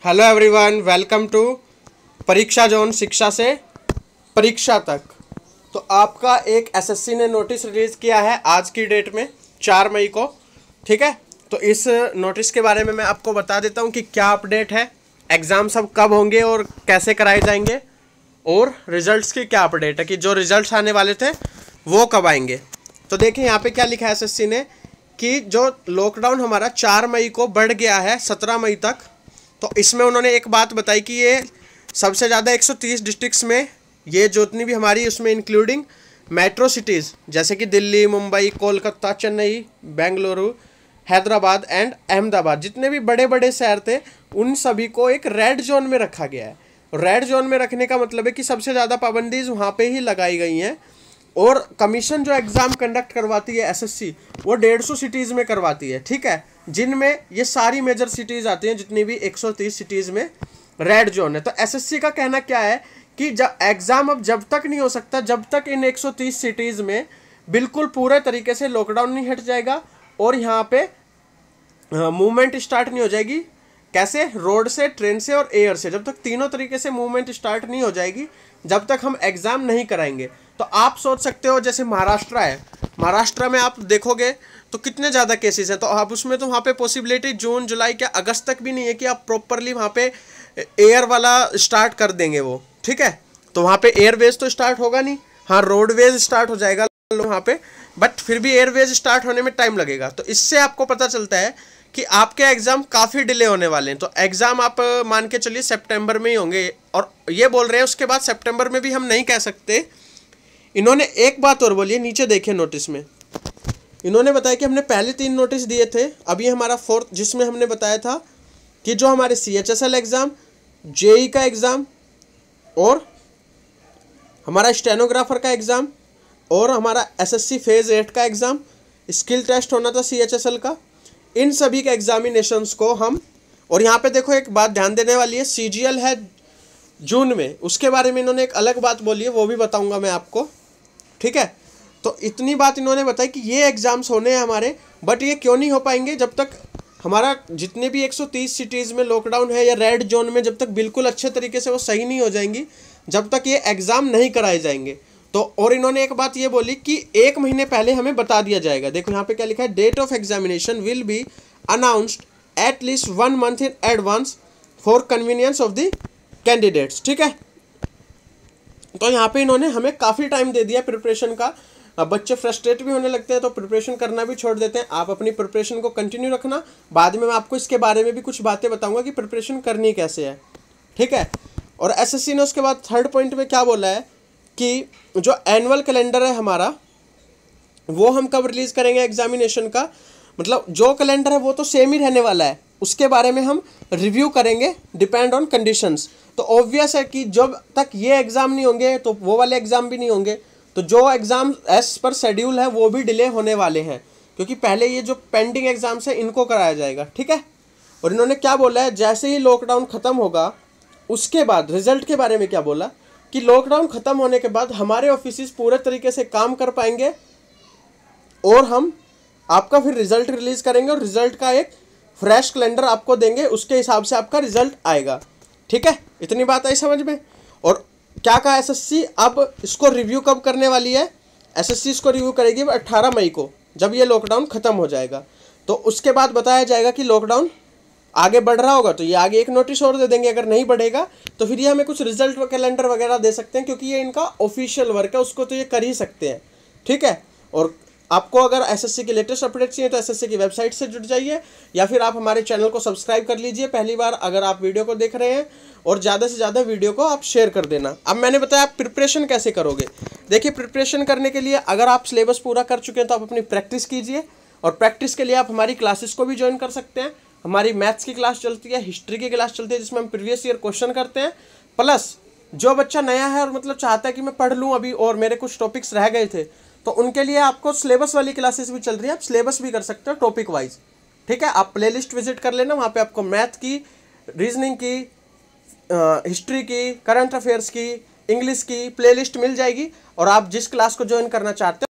Hello everyone, welcome to परीक्षा zone, शिक्षा से परीक्षा तक। तो आपका एक एसएससी ने नोटिस रिलीज़ किया है आज की डेट में 4 मई को। ठीक है, तो इस नोटिस के बारे में मैं आपको बता देता हूँ कि क्या अपडेट है, एग्ज़ाम सब कब होंगे और कैसे कराए जाएंगे, और रिजल्ट्स की क्या अपडेट है कि जो रिजल्ट्स आने वाले थे वो कब आएंगे। तो देखिए यहाँ पे क्या लिखा है एसएससी ने कि जो लॉकडाउन हमारा 4 मई को बढ़ गया है 17 मई तक। तो इसमें उन्होंने एक बात बताई कि ये सबसे ज़्यादा 130 डिस्ट्रिक्ट्स में, ये जितनी भी हमारी उसमें इंक्लूडिंग मेट्रो सिटीज़ जैसे कि दिल्ली, मुंबई, कोलकाता, चेन्नई, बेंगलुरु, हैदराबाद एंड अहमदाबाद, जितने भी बड़े बड़े शहर थे उन सभी को एक रेड जोन में रखा गया है। रेड जोन में रखने का मतलब है कि सबसे ज़्यादा पाबंदीज वहाँ पे ही लगाई गई हैं। और कमीशन जो एग्ज़ाम कंडक्ट करवाती है एसएससी, वो 150 सिटीज़ में करवाती है। ठीक है, जिनमें ये सारी मेजर सिटीज़ आती हैं, जितनी भी 130 सिटीज़ में रेड जोन है। तो एसएससी का कहना क्या है कि जब एग्ज़ाम अब जब तक नहीं हो सकता जब तक इन 130 सिटीज़ में बिल्कुल पूरे तरीके से लॉकडाउन नहीं हट जाएगा और यहाँ पे मूवमेंट स्टार्ट नहीं हो जाएगी। कैसे? रोड से, ट्रेन से और एयर से। जब तक तीनों तरीके से मूवमेंट स्टार्ट नहीं हो जाएगी जब तक हम एग्ज़ाम नहीं कराएंगे। तो आप सोच सकते हो जैसे महाराष्ट्र है, महाराष्ट्र में आप देखोगे तो कितने ज़्यादा केसेस हैं। तो आप उसमें तो वहाँ पे पॉसिबिलिटी जून, जुलाई क्या अगस्त तक भी नहीं है कि आप प्रॉपरली वहाँ पे एयर वाला स्टार्ट कर देंगे वो। ठीक है, तो वहाँ पे एयरवेज तो स्टार्ट होगा नहीं, हाँ रोडवेज स्टार्ट हो जाएगा वहाँ पे, बट फिर भी एयरवेज स्टार्ट होने में टाइम लगेगा। तो इससे आपको पता चलता है कि आपके एग्ज़ाम काफ़ी डिले होने वाले हैं। तो एग्ज़ाम आप मान के चलिए सितंबर में ही होंगे, और ये बोल रहे हैं उसके बाद सितंबर में भी हम नहीं कह सकते। इन्होंने एक बात और बोली है, नीचे देखिए नोटिस में इन्होंने बताया कि हमने पहले 3 नोटिस दिए थे, अभी हमारा 4th, जिसमें हमने बताया था कि जो हमारे CHSL एग्ज़ाम, जेई का एग्ज़ाम और हमारा स्टेनोग्राफर का एग्ज़ाम और हमारा SSC फेज़ 8 का एग्ज़ाम, स्किल टेस्ट होना था CHSL का, इन सभी के एग्जामिनेशंस को हम, और यहाँ पे देखो एक बात ध्यान देने वाली है, CGL है जून में, उसके बारे में इन्होंने एक अलग बात बोली है, वो भी बताऊंगा मैं आपको। ठीक है, तो इतनी बात इन्होंने बताई कि ये एग्ज़ाम्स होने हैं हमारे, बट ये क्यों नहीं हो पाएंगे जब तक हमारा जितने भी 130 सिटीज़ में लॉकडाउन है या रेड जोन में जब तक बिल्कुल अच्छे तरीके से वो सही नहीं हो जाएंगी, जब तक ये एग्ज़ाम नहीं कराए जाएंगे। तो और इन्होंने एक बात ये बोली कि 1 महीने पहले हमें बता दिया जाएगा। देखो यहाँ पे क्या लिखा है, date of examination will be announced at least 1 month in advance for convenience of the candidates. ठीक है, तो यहाँ पे इन्होंने हमें काफ़ी टाइम दे दिया प्रिपरेशन का। अब बच्चे फ्रस्ट्रेट भी होने लगते हैं तो प्रिपरेशन करना भी छोड़ देते हैं। आप अपनी प्रिपरेशन को कंटिन्यू रखना, बाद में मैं आपको इसके बारे में भी कुछ बातें बताऊंगा कि प्रिपरेशन करनी कैसे है। ठीक है, और एसएससी ने उसके बाद 3rd पॉइंट में क्या बोला है कि जो एनुअल कैलेंडर है हमारा, वो हम कब रिलीज़ करेंगे एग्जामिनेशन का, मतलब जो कैलेंडर है वो तो सेम ही रहने वाला है, उसके बारे में हम रिव्यू करेंगे डिपेंड ऑन कंडीशंस। तो ऑब्वियस है कि जब तक ये एग्ज़ाम नहीं होंगे तो वो वाले एग्ज़ाम भी नहीं होंगे, तो जो एग्ज़ाम एज पर शेड्यूल है वो भी डिले होने वाले हैं, क्योंकि पहले ये जो पेंडिंग एग्ज़ाम्स है इनको कराया जाएगा। ठीक है, और इन्होंने क्या बोला है, जैसे ही लॉकडाउन ख़त्म होगा उसके बाद रिजल्ट के बारे में क्या बोला कि लॉकडाउन ख़त्म होने के बाद हमारे ऑफिस पूरे तरीके से काम कर पाएंगे और हम आपका फिर रिज़ल्ट रिलीज़ करेंगे और रिज़ल्ट का एक फ्रेश कैलेंडर आपको देंगे, उसके हिसाब से आपका रिज़ल्ट आएगा। ठीक है, इतनी बात आई समझ में। और क्या कहा एसएससी, अब इसको रिव्यू कब करने वाली है, एसएससी इसको रिव्यू करेगी 18 मई को, जब ये लॉकडाउन ख़त्म हो जाएगा। तो उसके बाद बताया जाएगा कि लॉकडाउन आगे बढ़ रहा होगा तो ये आगे एक नोटिस और दे देंगे, अगर नहीं बढ़ेगा तो फिर ये हमें कुछ रिजल्ट कैलेंडर वगैरह दे सकते हैं, क्योंकि ये इनका ऑफिशियल वर्क है, उसको तो ये कर ही सकते हैं। ठीक है, और आपको अगर एसएससी की लेटेस्ट अपडेट चाहिए तो एसएससी की वेबसाइट से जुड़ जाइए, या फिर आप हमारे चैनल को सब्सक्राइब कर लीजिए पहली बार अगर आप वीडियो को देख रहे हैं, और ज़्यादा से ज़्यादा वीडियो को आप शेयर कर देना। अब मैंने बताया आप प्रिपरेशन कैसे करोगे। देखिए, प्रिपरेशन करने के लिए अगर आप सिलेबस पूरा कर चुके हैं तो आप अपनी प्रैक्टिस कीजिए, और प्रैक्टिस के लिए आप हमारी क्लासेस को भी ज्वाइन कर सकते हैं। हमारी मैथ्स की क्लास चलती है, हिस्ट्री की क्लास चलती है, जिसमें हम प्रीवियस ईयर क्वेश्चन करते हैं। प्लस जो बच्चा नया है और मतलब चाहता है कि मैं पढ़ लूँ अभी और मेरे कुछ टॉपिक्स रह गए थे, तो उनके लिए आपको सिलेबस वाली क्लासेस भी चल रही है, आप सिलेबस भी कर सकते हो टॉपिक वाइज। ठीक है, आप प्लेलिस्ट विजिट कर लेना, वहाँ पे आपको मैथ की, रीजनिंग की, हिस्ट्री की, करंट अफेयर्स की, इंग्लिश की प्लेलिस्ट मिल जाएगी, और आप जिस क्लास को ज्वाइन करना चाहते हो